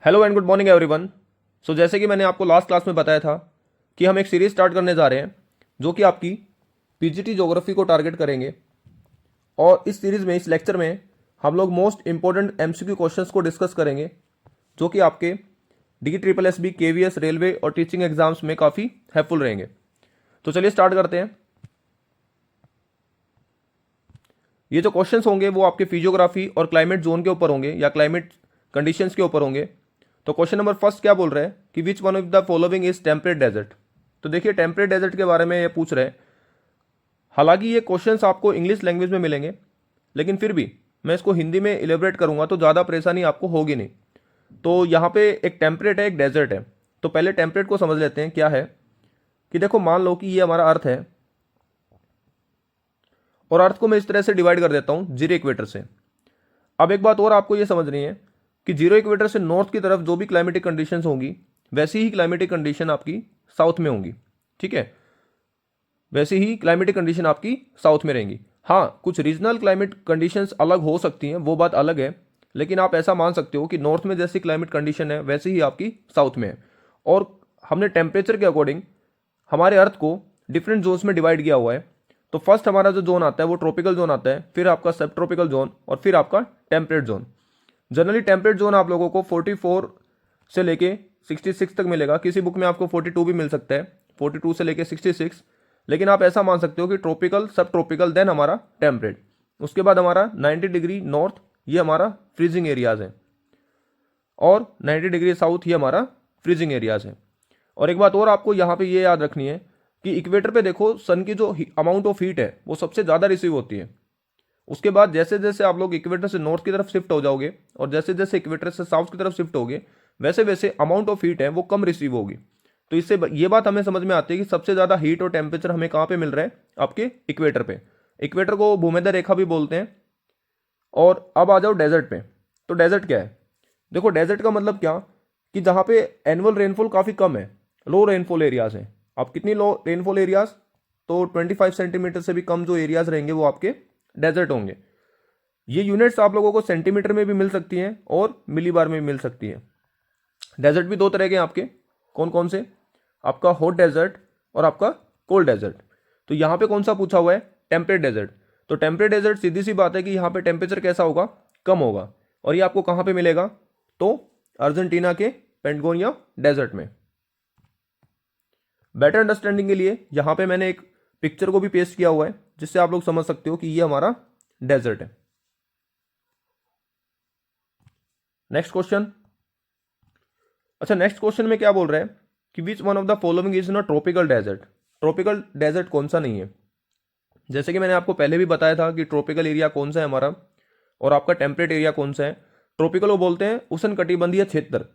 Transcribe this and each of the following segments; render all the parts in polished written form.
Hello and good morning everyone. So जैसे कि मैंने आपको लास्ट क्लास में बताया था कि हम एक सीरीज स्टार्ट करने जा रहे हैं जो कि आपकी पीजीटी ज्योग्राफी को टारगेट करेंगे। और इस सीरीज में, इस लेक्चर में हम लोग मोस्ट इंपॉर्टेंट एमसीक्यू क्वेश्चंस को डिस्कस करेंगे जो कि आपके D triple S B, KVS, railway और टीचिंग एग्जाम्स में काफ़ी हेल्पफुल रहेंगे। तो चलिए स्टार्ट करते हैं। ये जो क्वेश्चंस होंगे वो आपके फिजियोग्राफी और क्लाइमेट जोन के ऊपर होंगे या क्लाइमेट कंडीशंस के ऊपर होंगे। तो क्वेश्चन नंबर फर्स्ट क्या बोल रहा है कि which one of the following is temperate desert. तो देखिए टेम्परेट डेजर्ट के बारे में ये पूछ रहे हैं। हालांकि ये क्वेश्चंस आपको इंग्लिश लैंग्वेज में मिलेंगे, लेकिन फिर भी मैं इसको हिंदी में इलेबरेट करूंगा तो ज़्यादा परेशानी आपको होगी नहीं। तो यहाँ पे एक टेम्परेट है, एक डेजर्ट है। तो पहले टेम्परेट को समझ लेते हैं क्या है। कि देखो, मान लो कि ये हमारा अर्थ है और अर्थ को मैं इस तरह से डिवाइड कर देता हूँ जीरो इक्वेटर से। अब एक बात और आपको ये समझनी है कि जीरो इक्वेटर से नॉर्थ की तरफ जो भी क्लाइमेटिक कंडीशंस होंगी वैसी ही क्लाइमेटिक कंडीशन आपकी साउथ में होंगी। ठीक है, वैसी ही क्लाइमेटिक कंडीशन आपकी साउथ में रहेंगी। हाँ, कुछ रीजनल क्लाइमेट कंडीशंस अलग हो सकती हैं, वो बात अलग है, लेकिन आप ऐसा मान सकते हो कि नॉर्थ में जैसी क्लाइमेट कंडीशन है वैसी ही आपकी साउथ में है। और हमने टेम्परेचर के अकॉर्डिंग हमारे अर्थ को डिफरेंट जोन्स में डिवाइड किया हुआ है। तो फर्स्ट हमारा जो जोन आता है वो ट्रॉपिकल जोन आता है, फिर आपका सब ट्रॉपिकल जोन और फिर आपका temperate zone. Generally temperate zone आप लोगों को 44 से लेके 66 तक मिलेगा। किसी बुक में आपको 42 भी मिल सकता है, 42 से लेके 66। लेकिन आप ऐसा मान सकते हो कि ट्रॉपिकल, सब ट्रॉपिकल, देन हमारा टेम्परेट। उसके बाद हमारा 90 डिग्री नॉर्थ, ये हमारा फ्रीजिंग एरियाज है, और 90 डिग्री साउथ ये हमारा फ्रीजिंग एरियाज है। और एक बात और आपको यहाँ पे ये याद रखनी है कि इक्वेटर पे देखो सन की जो अमाउंट ऑफ हीट है वो सबसे ज़्यादा रिसीव होती है। उसके बाद जैसे जैसे आप लोग इक्वेटर से नॉर्थ की तरफ शिफ्ट हो जाओगे और जैसे जैसे इक्वेटर से साउथ की तरफ शिफ्ट होगे वैसे वैसे अमाउंट ऑफ हीट है वो कम रिसीव होगी। तो इससे ये बात हमें समझ में आती है कि सबसे ज़्यादा हीट और टेम्परेचर हमें कहाँ पे मिल रहा है, आपके इक्वेटर पे। इक्वेटर को भूमध्य रेखा भी बोलते हैं। और अब आ जाओ डेजर्ट पे। तो डेजर्ट क्या है? देखो, डेजर्ट का मतलब क्या कि जहाँ पे एनुअल रेनफॉल काफ़ी कम है, लो रेनफॉल एरियाज हैं। आप कितनी लो रेनफॉल एरियाज? तो 25 सेंटीमीटर से भी कम जो एरियाज रहेंगे वो आपके डेजर्ट होंगे। ये यूनिट्स आप लोगों को सेंटीमीटर में भी मिल सकती हैं और मिलीबार में भी मिल सकती है। डेजर्ट भी दो तरह के हैं आपके। कौन कौन से? आपका हॉट डेजर्ट और आपका कोल्ड डेजर्ट। तो यहाँ पे कौन सा पूछा हुआ है? Temperate desert. तो टेम्परेट डेजर्ट सीधी सी बात है कि यहाँ पे टेम्परेचर कैसा होगा? कम होगा। और ये आपको कहाँ पे मिलेगा? तो अर्जेंटीना के पेंटगोनिया डेजर्ट में। बेटर अंडरस्टैंडिंग के लिए यहाँ पे मैंने एक पिक्चर को भी पेस्ट किया हुआ है जिससे आप लोग समझ सकते हो कि ये हमारा डेजर्ट है। Next question. अच्छा, नेक्स्ट क्वेश्चन में क्या बोल रहा है कि which one of the following is not tropical desert. Tropical desert कौन सा नहीं है? जैसे कि मैंने आपको पहले भी बताया था कि ट्रॉपिकल एरिया कौन सा है हमारा और आपका टेम्परेट एरिया कौन सा है। ट्रॉपिकल वो बोलते हैं उष्णकटिबंधीय क्षेत्र,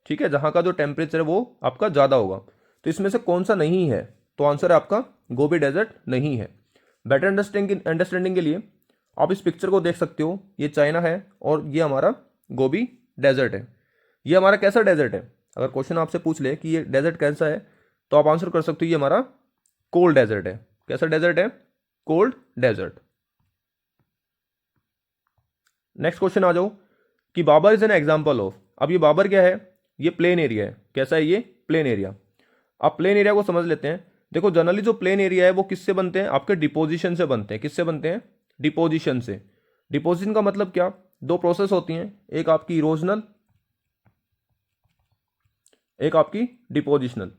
ठीक है, जहां का जो टेम्परेचर है वो आपका ज़्यादा होगा। तो इसमें से कौन सा नहीं है? तो आंसर है आपका गोबी डेजर्ट नहीं है। बेटर अंडरस्टैंडिंग के लिए आप इस पिक्चर को देख सकते हो। ये चाइना है और ये हमारा गोबी डेजर्ट है। ये हमारा कैसा डेजर्ट है? अगर क्वेश्चन आपसे पूछ ले कि ये डेजर्ट कैसा है तो आप आंसर कर सकते हो ये हमारा कोल्ड डेजर्ट है। कैसा डेजर्ट है? Cold desert. नेक्स्ट क्वेश्चन आ जाओ कि बाबर इज एन एग्जाम्पल ऑफ। अब ये बाबर क्या है? ये प्लेन एरिया है। कैसा है? ये प्लेन एरिया। आप प्लेन एरिया को समझ लेते हैं। देखो, जनरली जो प्लेन एरिया है वो किससे बनते हैं? आपके डिपोजिशन से बनते हैं। किससे बनते हैं? डिपोजिशन से। डिपोजिशन का मतलब क्या? दो प्रोसेस होती हैं, एक आपकी इरोजनल, एक आपकी डिपोजिशनल।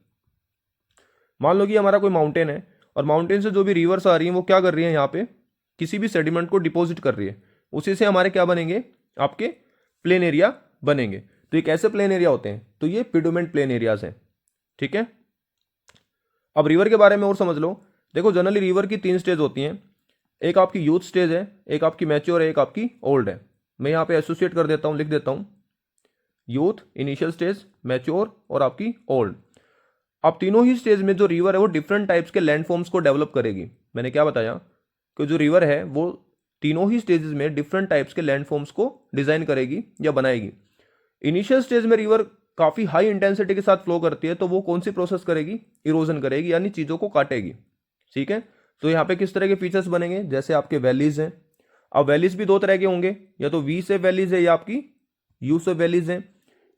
मान लो कि हमारा कोई माउंटेन है और माउंटेन से जो भी रिवर्स आ रही हैं वो क्या कर रही है? यहाँ पे किसी भी सेडिमेंट को डिपॉजिट कर रही है। उसी से हमारे क्या बनेंगे? आपके प्लेन एरिया बनेंगे। तो ये कैसे प्लेन एरिया होते हैं? तो ये पिडोमेंट प्लेन एरियाज हैं। ठीक है, अब रिवर के बारे में और समझ लो। देखो, जनरली रिवर की 3 स्टेज होती हैं। एक आपकी यूथ स्टेज है, एक आपकी मैच्योर है, एक आपकी ओल्ड है। मैं यहाँ पे एसोसिएट कर देता हूँ, लिख देता हूँ। यूथ, इनिशियल स्टेज, मैच्योर और आपकी ओल्ड। अब तीनों ही स्टेज में जो रिवर है वो डिफरेंट टाइप्स के लैंडफॉर्म्स को डेवलप करेगी। मैंने क्या बताया कि जो रिवर है वो तीनों ही स्टेजेस में डिफरेंट टाइप्स के लैंडफॉर्म्स को डिजाइन करेगी या बनाएगी। इनिशियल स्टेज में रिवर काफी हाई इंटेंसिटी के साथ फ्लो करती है, तो वो कौन सी प्रोसेस करेगी? इरोजन करेगी, यानी चीजों को काटेगी। ठीक है, तो यहाँ पे किस तरह के फीचर्स बनेंगे? जैसे आपके वैलीज हैं। अब वैलीज भी दो तरह के होंगे, या तो वी से वैलीज है या आपकी यू से वैलीज है।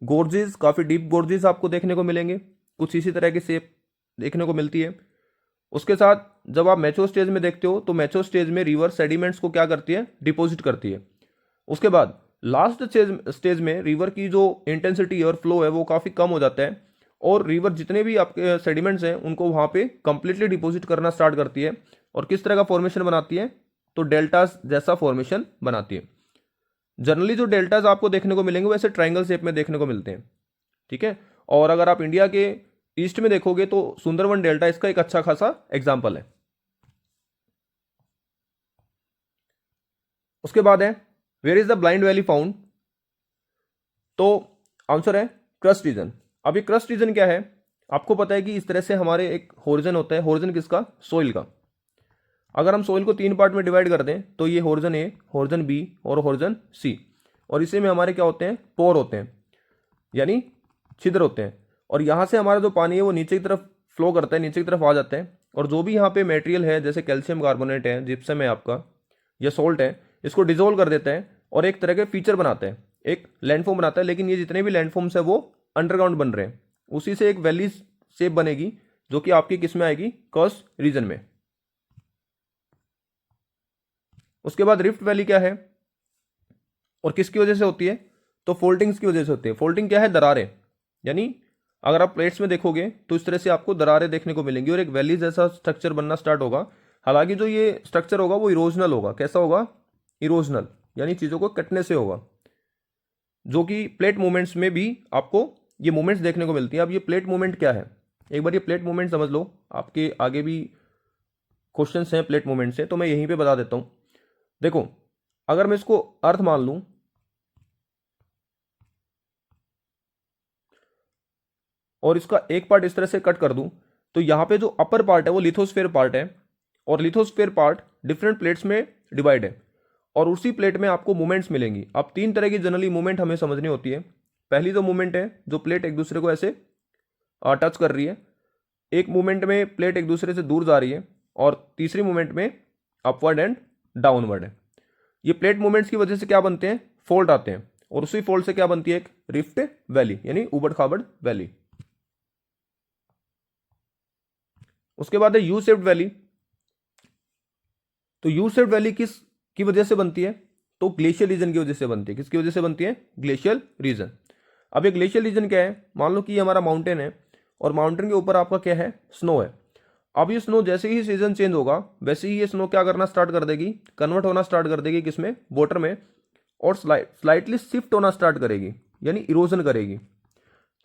गोर्जेस, काफ़ी डीप गोर्जेस आपको देखने को मिलेंगे, कुछ इसी तरह की शेप देखने को मिलती है। उसके साथ जब आप मैच्योर स्टेज में देखते हो तो मैच्योर स्टेज में रिवर सेडिमेंट्स को क्या करती है, डिपॉजिट करती है। उसके बाद लास्ट स्टेज में रिवर की जो इंटेंसिटी और फ्लो है वो काफ़ी कम हो जाता है और रिवर जितने भी आपके सेडिमेंट्स हैं उनको वहाँ पे कंप्लीटली डिपॉजिट करना स्टार्ट करती है। और किस तरह का फॉर्मेशन बनाती है, तो डेल्टास जैसा फॉर्मेशन बनाती है। जनरली जो डेल्टाज आपको देखने को मिलेंगे वैसे ट्रायंगल शेप में देखने को मिलते हैं, ठीक है। और अगर आप इंडिया के ईस्ट में देखोगे तो सुंदरवन डेल्टा इसका एक अच्छा खासा एग्जाम्पल है। उसके बाद है where is the blind valley found, तो आंसर है क्रस्ट रीजन। अब ये क्रस्ट रीजन क्या है, आपको पता है कि इस तरह से हमारे एक होरिजन होता है, होरिजन किसका, सोइल का। अगर हम सोइल को 3 पार्ट में डिवाइड कर दें तो ये होरिजन ए, होरिजन बी और होरिजन सी, और इसी में हमारे क्या होते हैं, पोर होते हैं, यानी छिद्र होते हैं। और यहाँ से हमारा जो पानी है वो नीचे की तरफ फ्लो करता है, नीचे की तरफ आ जाता है। और जो भी यहाँ पे मटेरियल है जैसे कैल्शियम कार्बोनेट है, जिप्सम है आपका, या सोल्ट है, इसको डिजोल्व कर देता है और एक तरह के फीचर बनाता है, एक लैंडफॉर्म बनाता है। लेकिन ये जितने भी लैंडफॉर्म्स है वो अंडरग्राउंड बन रहे हैं, उसी से एक वैली शेप बनेगी जो कि आपकी किस में आएगी, कर्स्ट रीजन में। उसके बाद रिफ्ट वैली क्या है और किसकी वजह से होती है, तो फोल्डिंग्स की वजह से होती है। फोल्डिंग क्या है, दरारें, यानी अगर आप प्लेट्स में देखोगे तो इस तरह से आपको दरारें देखने को मिलेंगी और एक वैली जैसा स्ट्रक्चर बनना स्टार्ट होगा। हालांकि जो ये स्ट्रक्चर होगा वो इरोजनल होगा। कैसा होगा, इरोजनल, यानी चीज़ों को कटने से होगा, जो कि प्लेट मूवमेंट्स में भी आपको ये मूवमेंट्स देखने को मिलती है। अब ये प्लेट मूवमेंट क्या है, एक बार ये प्लेट मूवमेंट समझ लो, आपके आगे भी क्वेश्चंस हैं प्लेट मूवमेंट से, तो मैं यहीं पे बता देता हूँ। देखो, अगर मैं इसको अर्थ मान लूँ और इसका एक पार्ट इस तरह से कट कर दूं, तो यहाँ पे जो अपर पार्ट है वो लिथोस्फेयर पार्ट है, और लिथोस्फेयर पार्ट डिफरेंट प्लेट्स में डिवाइड है, और उसी प्लेट में आपको मूवमेंट्स मिलेंगी। अब 3 तरह की जनरली मूवमेंट हमें समझनी होती है। पहली जो मूवमेंट है, जो प्लेट एक दूसरे को ऐसे टच कर रही है, एक मूवमेंट में प्लेट एक दूसरे से दूर जा रही है, और तीसरी मूवमेंट में अपवर्ड एंड डाउनवर्ड है। ये प्लेट मूवमेंट्स की वजह से क्या बनते हैं, फोल्ड आते हैं, और उसी फोल्ड से क्या बनती है, एक रिफ्ट वैली, यानी उबड़ खाबड़ वैली। उसके बाद है यू शेप्ड वैली। तो यू शेप्ड वैली किस की वजह से बनती है, तो ग्लेशियल रीजन की वजह से बनती है। किसकी वजह से बनती है, ग्लेशियल रीजन। अब ये ग्लेशियल रीजन क्या है, मान लो कि ये हमारा माउंटेन है और माउंटेन के ऊपर आपका क्या है, स्नो है। अब ये स्नो जैसे ही सीजन चेंज होगा वैसे ही ये स्नो क्या करना स्टार्ट कर देगी, कन्वर्ट होना स्टार्ट कर देगी किसमें, वाटर में, और स्लाइटली शिफ्ट होना स्टार्ट करेगी, यानी इरोजन करेगी,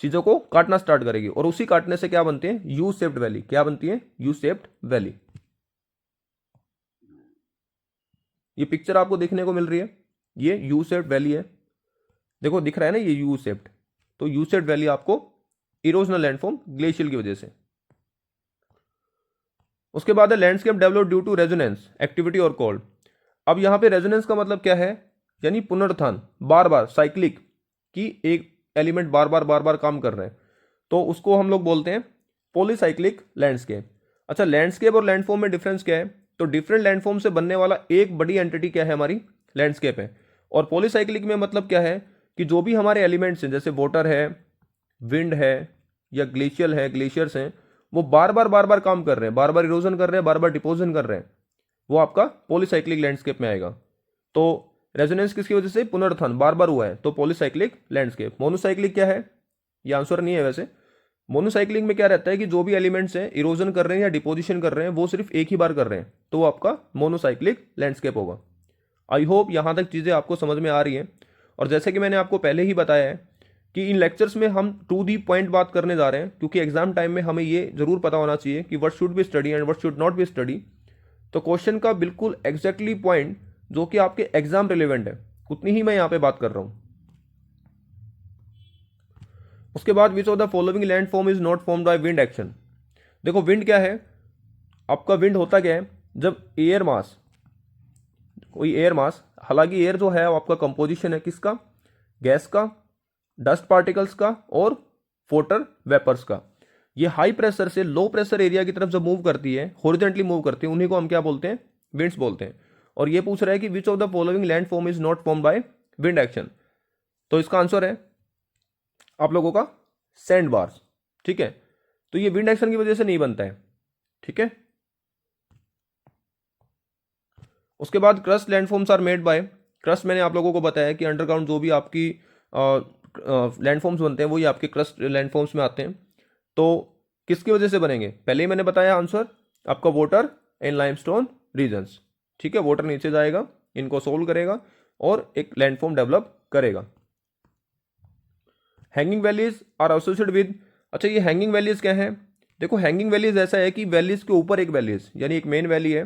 चीजों को काटना स्टार्ट करेगी, और उसी काटने से क्या बनती है, यू शेप्ड वैली। क्या बनती है, यू शेप्ड वैली। ये पिक्चर आपको देखने को मिल रही है, ये यू शेप्ड वैली है, देखो दिख रहा है ना ये यू शेप्ड। तो यू शेप्ड वैली आपको इरोजनल लैंडफॉर्म ग्लेशियल की वजह से। उसके बाद है landscape develop due to resonance activity और कोल्ड। अब यहां पे रेजोनेंस का मतलब क्या है, यानी पुनरुत्थान, बार बार साइक्लिक, कि एक एलिमेंट बार बार काम कर रहे हैं, तो उसको हम लोग बोलते हैं पॉलीसाइक्लिक लैंडस्केप। अच्छा, लैंडस्केप और लैंडफॉर्म में डिफरेंस क्या है, तो डिफरेंट लैंडफॉर्म से बनने वाला एक बड़ी एंटिटी क्या है, हमारी लैंडस्केप है। और पॉलीसाइक्लिक में मतलब क्या है, कि जो भी हमारे एलिमेंट्स हैं, जैसे वाटर है, विंड है, या ग्लेशियल है, ग्लेशियर्स हैं, वो बार बार काम कर रहे हैं, बार बार इरोजन कर रहे हैं, बार बार डिपोजन कर रहे हैं, वो आपका पॉलीसाइक्लिक लैंडस्केप में आएगा। तो रेजोनेंस किसकी वजह से, पुनरुत्थान बार बार हुआ है, तो पॉलीसाइक्लिक लैंडस्केप। मोनोसाइक्लिक क्या है, ये आंसर नहीं है वैसे। मोनोसाइक्लिक में क्या रहता है कि जो भी एलिमेंट्स हैं इरोजन कर रहे हैं या डिपोजिशन कर रहे हैं वो सिर्फ एक ही बार कर रहे हैं, तो वो आपका मोनोसाइक्लिक लैंडस्केप होगा। आई होप यहाँ तक चीज़ें आपको समझ में आ रही हैं। और जैसे कि मैंने आपको पहले ही बताया है कि इन लेक्चर्स में हम टू दी पॉइंट बात करने जा रहे हैं, क्योंकि एग्जाम टाइम में हमें ये जरूर पता होना चाहिए कि what should be study and what should not be study. तो क्वेश्चन का बिल्कुल एग्जैक्टली पॉइंट जो कि आपके एग्जाम रिलेवेंट है उतनी ही मैं यहाँ पे बात कर रहा हूँ। उसके बाद which of the following land form is not formed by wind action. देखो विंड क्या है, आपका विंड होता क्या है, जब एयर मास, कोई एयर मास, हालांकि एयर जो है वो आपका कंपोजिशन है किसका, गैस का, डस्ट पार्टिकल्स का और वाटर वेपर्स का। ये हाई प्रेशर से लो प्रेशर एरिया की तरफ जब मूव करती है, हॉरिजॉन्टली मूव करती है, उन्हीं को हम क्या बोलते हैं, विंड्स बोलते हैं। और ये पूछ रहा है कि which of the following land form is not form by wind action. तो इसका आंसर है आप लोगों का सैंड बार्स, ठीक है। तो ये विंड एक्शन की वजह से नहीं बनता है, ठीक है। उसके बाद crust landforms are made by, crust मैंने आप लोगों को बताया कि अंडरग्राउंड जो भी आपकी लैंडफॉर्म्स बनते हैं वही आपके क्रस्ट लैंडफॉर्म्स में आते हैं। तो किसकी वजह से बनेंगे, पहले ही मैंने बताया आंसर, आपका वाटर एंड लाइमस्टोन रीजन्स, ठीक है। वाटर नीचे जाएगा, इनको सोल्व करेगा और एक लैंडफॉर्म डेवलप करेगा। Hanging valleys are associated with, अच्छा ये हैंगिंग वैलीज क्या है, देखो हैंगिंग वैलीज ऐसा है कि वैलीज के ऊपर एक वैलीज, यानी एक मेन वैली है,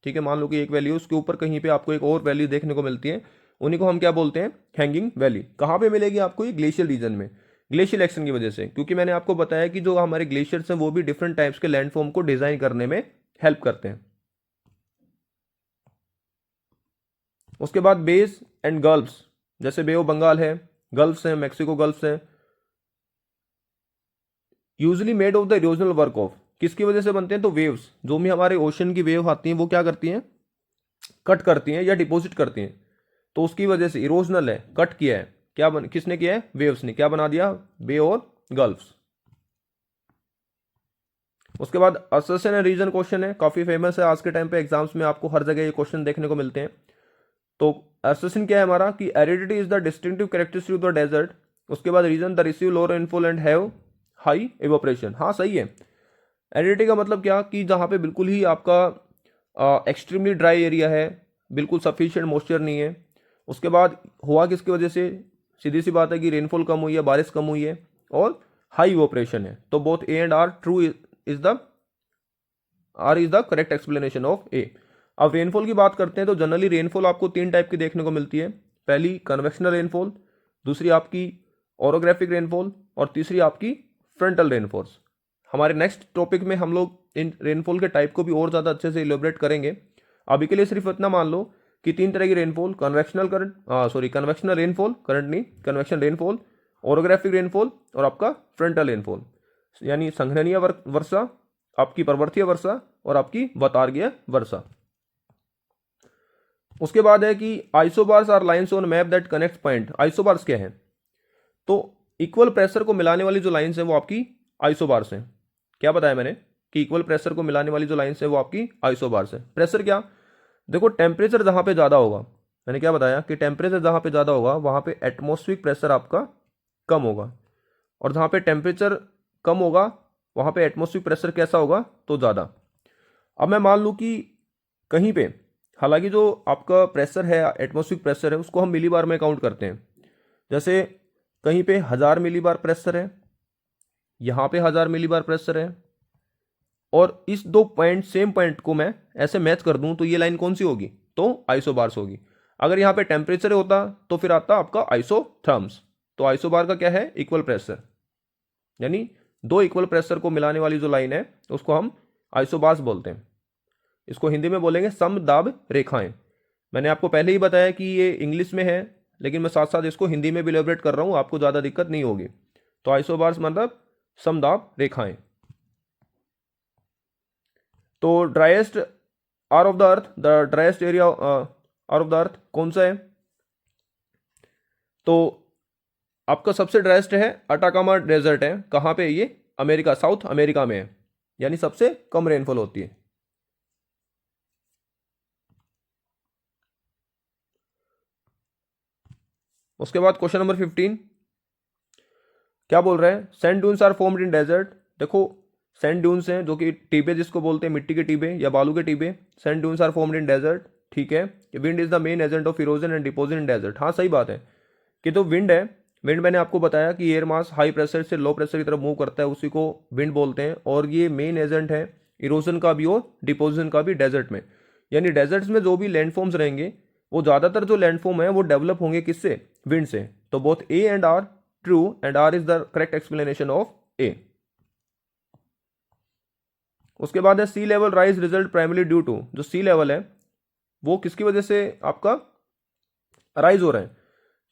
ठीक है। मान लो कि एक वैली है, उसके ऊपर कहीं पे आपको एक और वैली देखने को मिलती है, उन्हीं को हम क्या बोलते हैं, हैंगिंग वैली। कहाँ पे मिलेगी आपको, ये ग्लेशियल रीजन में, ग्लेशियल एक्शन की वजह से, क्योंकि मैंने आपको बताया कि जो हमारे ग्लेशियर्स हैं वो भी डिफरेंट टाइप्स के लैंडफॉर्म को डिजाइन करने में हेल्प करते हैं। उसके बाद बेस एंड गल्फ्स, जैसे बे ऑफ बंगाल है, गल्फ्स हैं, मैक्सिको गल्फ्स हैं, usually made of the erosional work of, किसकी वजह से बनते हैं, तो वेव्स, जो भी हमारे ओशन की वेव आती हैं वो क्या करती हैं, कट करती हैं या डिपॉजिट करती हैं, तो उसकी वजह से इरोजनल है, कट किया है, क्या किसने किया है, वेव्स ने, क्या बना दिया, बे और गल्फ्स। उसके बाद असर्शन एंड रीजन क्वेश्चन है, काफी फेमस है आज के टाइम पे, एग्जाम्स में आपको हर जगह ये क्वेश्चन देखने को मिलते हैं। तो असर्शन क्या है हमारा, कि aridity is the distinctive characteristic of the desert. उसके बाद region the receive lower rainfall and have high evaporation, हाँ सही है। एरिडिटी का मतलब क्या, कि जहाँ पे बिल्कुल ही आपका एक्सट्रीमली ड्राई एरिया है, बिल्कुल सफिशिएंट मॉइस्चर नहीं है। उसके बाद हुआ किसकी वजह से, सीधी सी बात है कि रेनफॉल कम हुई है, बारिश कम हुई है, और हाई इवोपरेशन है। तो both A and R true, is the R is the correct explanation of A. अब रेनफॉल की बात करते हैं तो जनरली रेनफॉल आपको तीन टाइप की देखने को मिलती है, पहली कन्वेक्शनल रेनफॉल, दूसरी आपकी ओरोग्राफिक रेनफॉल, और तीसरी आपकी फ्रंटल रेनफॉल्स। हमारे नेक्स्ट टॉपिक में हम लोग इन रेनफॉल के टाइप को भी और ज़्यादा अच्छे से इलेबोरेट करेंगे। अभी के लिए सिर्फ इतना मान लो कि तीन तरह की rainfall, convectional convectional rainfall, current नहीं, कन्वेक्शन रेनफॉल, ओरोग्राफिक रेनफॉल, और आपका फ्रंटल रेनफॉल, यानी संघननीय वर्षा, आपकी पर्वतीय वर्षा, और आपकी वतार्गीय वर्षा। उसके बाद है कि isobars are lines on map that connect point. Isobars क्या है, तो इक्वल प्रेशर को मिलाने वाली जो लाइंस हैं वो आपकी आइसोबार्स हैं। क्या बताया मैंने, कि इक्वल प्रेशर को मिलाने वाली जो लाइंस है वो आपकी आइसोबार्स है। प्रेशर क्या, देखो टेम्परेचर जहां पे ज्यादा होगा, मैंने क्या बताया कि टेम्परेचर जहां पे ज्यादा होगा वहां पे एटमॉस्फेरिक प्रेशर आपका कम होगा, और जहां पे टेम्परेचर कम होगा वहां पे एटमॉस्फेरिक प्रेशर कैसा होगा, तो ज्यादा। अब मैं मान लूं कि कहीं पे, हालांकि जो आपका प्रेशर है, एटमॉस्फेरिक प्रेशर है, उसको हम मिली बार में काउंट करते हैं। जैसे कहीं पे 1000 मिली बार प्रेशर है, यहां पे 1000 मिली बार प्रेशर है, और इस दो पॉइंट, सेम पॉइंट को मैं ऐसे मैच कर दूं तो ये लाइन कौन सी होगी, तो आइसोबार्स होगी। अगर यहाँ पे टेम्परेचर होता तो फिर आता आपका आइसोथर्म्स। तो आइसोबार का क्या है, इक्वल प्रेशर, यानी दो इक्वल प्रेशर को मिलाने वाली जो लाइन है उसको हम आइसोबार्स बोलते हैं। इसको हिंदी में बोलेंगे समदाब रेखाएं। मैंने आपको पहले ही बताया कि ये इंग्लिश में है, लेकिन मैं साथ साथ इसको हिंदी में भी इलेबोरेट कर रहा हूं, आपको ज्यादा दिक्कत नहीं होगी। तो आइसोबार्स मतलब समदाब रेखाएं। तो driest are of the earth, the driest area are of the earth कौन सा है, तो आपका सबसे ड्राइएस्ट है अटाकामा डेजर्ट है। कहां पे ये, अमेरिका, साउथ अमेरिका में है, यानी सबसे कम रेनफॉल होती है। उसके बाद क्वेश्चन नंबर 15 क्या बोल रहे हैं, sand dunes are formed in desert. देखो सैंड ड्यून्स हैं जो कि टीबे जिसको बोलते हैं, मिट्टी के टीबे या बालू के टीबे, sand dunes are formed in desert, ठीक है। Wind is the main agent of erosion and deposit in desert, हाँ सही बात है। कि तो विंड है, विंड मैंने आपको बताया कि एयर मास हाई प्रेशर से लो प्रेशर की तरफ मूव करता है, उसी को विंड बोलते हैं, और ये मेन एजेंट है इरोजन का भी और डिपोजिशन का भी डेजर्ट में। यानी डेजर्ट्स में जो भी लैंडफॉर्म्स रहेंगे, वो ज्यादातर जो लैंडफॉर्म है वो डेवलप होंगे किससे, विंड से। तो both A and R true, and R is the correct explanation of A. उसके बाद है sea level rise result primary due to, जो सी लेवल है वो किसकी वजह से आपका राइज हो रहा है,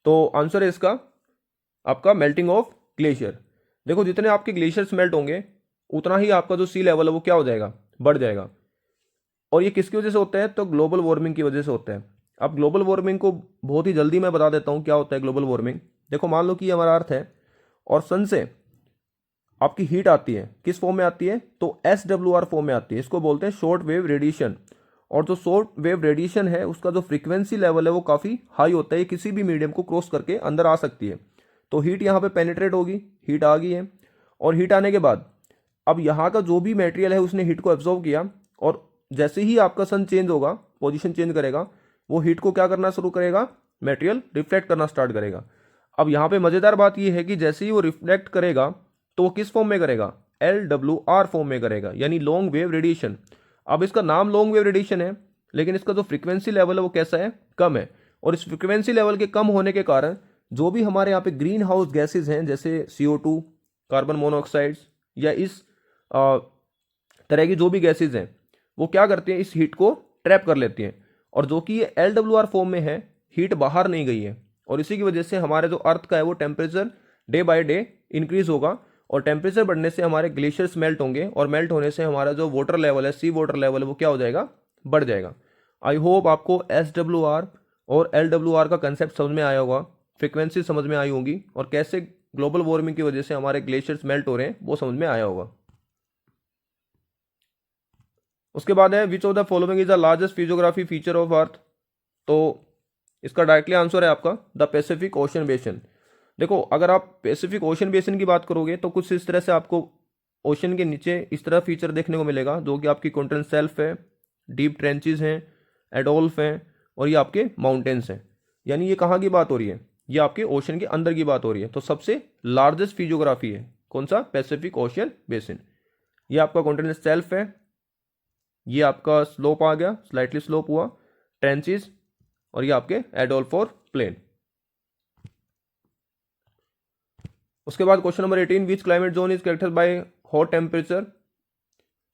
तो आंसर है इसका आपका मेल्टिंग ऑफ ग्लेशियर। देखो जितने आपके ग्लेशियर्स मेल्ट होंगे उतना ही आपका जो सी लेवल है वो क्या हो जाएगा, बढ़ जाएगा। और ये किसकी वजह से होता है, तो ग्लोबल वार्मिंग की वजह से होता है। अब ग्लोबल वार्मिंग को बहुत ही जल्दी मैं बता देता हूँ क्या होता है ग्लोबल वार्मिंग। देखो मान लो कि हमारा अर्थ है, और सन से आपकी हीट आती है, किस फॉर्म में आती है, तो SWR फॉर्म में आती है। इसको बोलते हैं शॉर्ट वेव रेडिएशन। और जो शॉर्ट वेव रेडिएशन है उसका जो फ्रीक्वेंसी लेवल है वो काफ़ी हाई होता है, किसी भी मीडियम को क्रॉस करके अंदर आ सकती है। तो हीट यहाँ पे पेनिट्रेट होगी, हीट आ गई है, और हीट आने के बाद अब यहाँ का जो भी मटेरियल है उसने हीट को एब्जॉर्व किया, और जैसे ही आपका सन चेंज होगा, पोजीशन चेंज करेगा, वो हीट को क्या करना शुरू करेगा, मटेरियल रिफ्लेक्ट करना स्टार्ट करेगा। अब यहाँ पे मज़ेदार बात ये है कि जैसे ही वो रिफ्लेक्ट करेगा तो वो किस फॉर्म में करेगा, LWR फॉर्म में करेगा, यानी लॉन्ग वेव रेडिएशन। अब इसका नाम लॉन्ग वेव रेडिएशन है, लेकिन इसका जो फ्रीक्वेंसी लेवल है वो कैसा है, कम है। और इस फ्रीक्वेंसी लेवल के कम होने के कारण जो भी हमारे यहाँ पे ग्रीन हाउस गैसेज हैं, जैसे CO2, कार्बन मोनोऑक्साइड्स, या इस तरह की जो भी गैसेज हैं, वो क्या करते हैं, इस हीट को ट्रैप कर लेती हैं। और जो कि ये LWR फॉर्म में है, हीट बाहर नहीं गई है, और इसी की वजह से हमारे जो अर्थ का है वो temperature day by day increase होगा, और टेम्परेचर बढ़ने से हमारे ग्लेशियर्स मेल्ट होंगे, और मेल्ट होने से हमारा जो वाटर लेवल है, सी वाटर लेवल है, वो क्या हो जाएगा, बढ़ जाएगा। आई होप आपको SWR और LWR का कंसेप्ट समझ में आया होगा, फ्रिक्वेंसी समझ में आई होगी, और कैसे ग्लोबल वार्मिंग की वजह से हमारे ग्लेशियर्स मेल्ट हो रहे हैं वो समझ में आया होगा। उसके बाद है which of the following is the largest physiography feature of earth. तो इसका डायरेक्टली आंसर है आपका द पैसिफिक ओशन बेसिन। देखो, अगर आप पैसिफिक ओशन बेसिन की बात करोगे तो कुछ इस तरह से आपको ओशन के नीचे इस तरह फीचर देखने को मिलेगा, जो कि आपकी कॉन्टिनेंट शेल्फ है, डीप ट्रेंचेस हैं, एडोल्फ हैं, और ये आपके माउंटेन्स हैं। यानी ये कहाँ की बात हो रही है, ये आपके ओशन के अंदर की बात हो रही है। तो सबसे लार्जेस्ट फिजियोग्राफी है कौन सा, पैसिफिक ओशन बेसिन। ये आपका कॉन्टिनेंट शेल्फ है, ये आपका स्लोप आ गया, स्लाइटली स्लोप हुआ, ट्रेंचेस, और ये आपके एडोल्फ और प्लेन। उसके बाद question number 18, which climate zone is characterised by hot temperature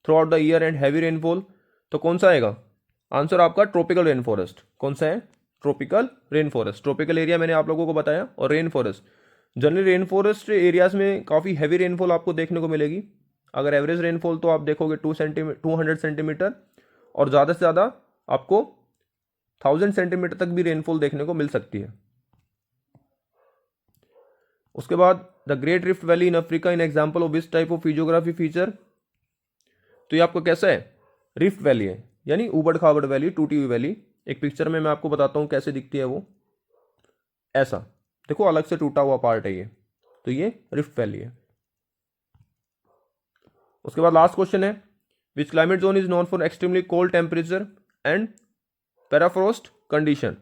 throughout the year and heavy rainfall. तो कौन सा आएगा आंसर आपका, ट्रॉपिकल रेन फॉरेस्ट। कौन सा है, tropical rain forest. Tropical area मैंने आप लोगों को बताया, और rain forest, generally rain forest areas में काफ़ी हैवी रेनफॉल आपको देखने को मिलेगी। अगर एवरेज रेनफॉल तो आप देखोगे 200 सेंटीमीटर, और ज़्यादा से ज़्यादा आपको 1000 सेंटीमीटर तक भी रेनफॉल देखने को मिल सकती है। उसके बाद the great rift valley in Africa in example of this type of physiography feature. तो ये आपको कैसा है, रिफ्ट वैली है, यानी उबड़ खाबड़ वैली, टूटी हुई वैली। एक पिक्चर में मैं आपको बताता हूँ कैसे दिखती है वो, ऐसा देखो, अलग से टूटा हुआ पार्ट है ये, तो ये रिफ्ट वैली है। उसके बाद लास्ट क्वेश्चन है, which climate zone is known for extremely cold temperature and permafrost condition.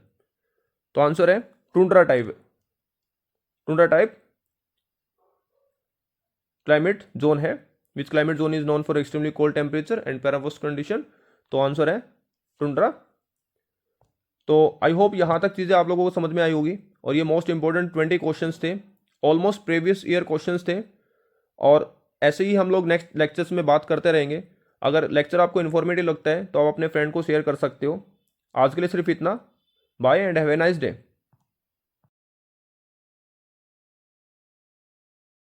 तो आंसर है टुंड्रा टाइप क्लाइमेट जोन है। Which climate zone is known for extremely cold temperature and permafrost condition. तो answer है tundra. तो I hope यहाँ तक चीज़ें आप लोगों को समझ में आई होगी, और ये मोस्ट इंपॉर्टेंट 20 क्वेश्चंस थे, ऑलमोस्ट प्रीवियस ईयर क्वेश्चंस थे, और ऐसे ही हम लोग नेक्स्ट लेक्चर्स में बात करते रहेंगे। अगर लेक्चर आपको इन्फॉर्मेटिव लगता है तो आप अपने फ्रेंड को शेयर कर सकते हो। आज के लिए सिर्फ इतना, bye and have a nice day.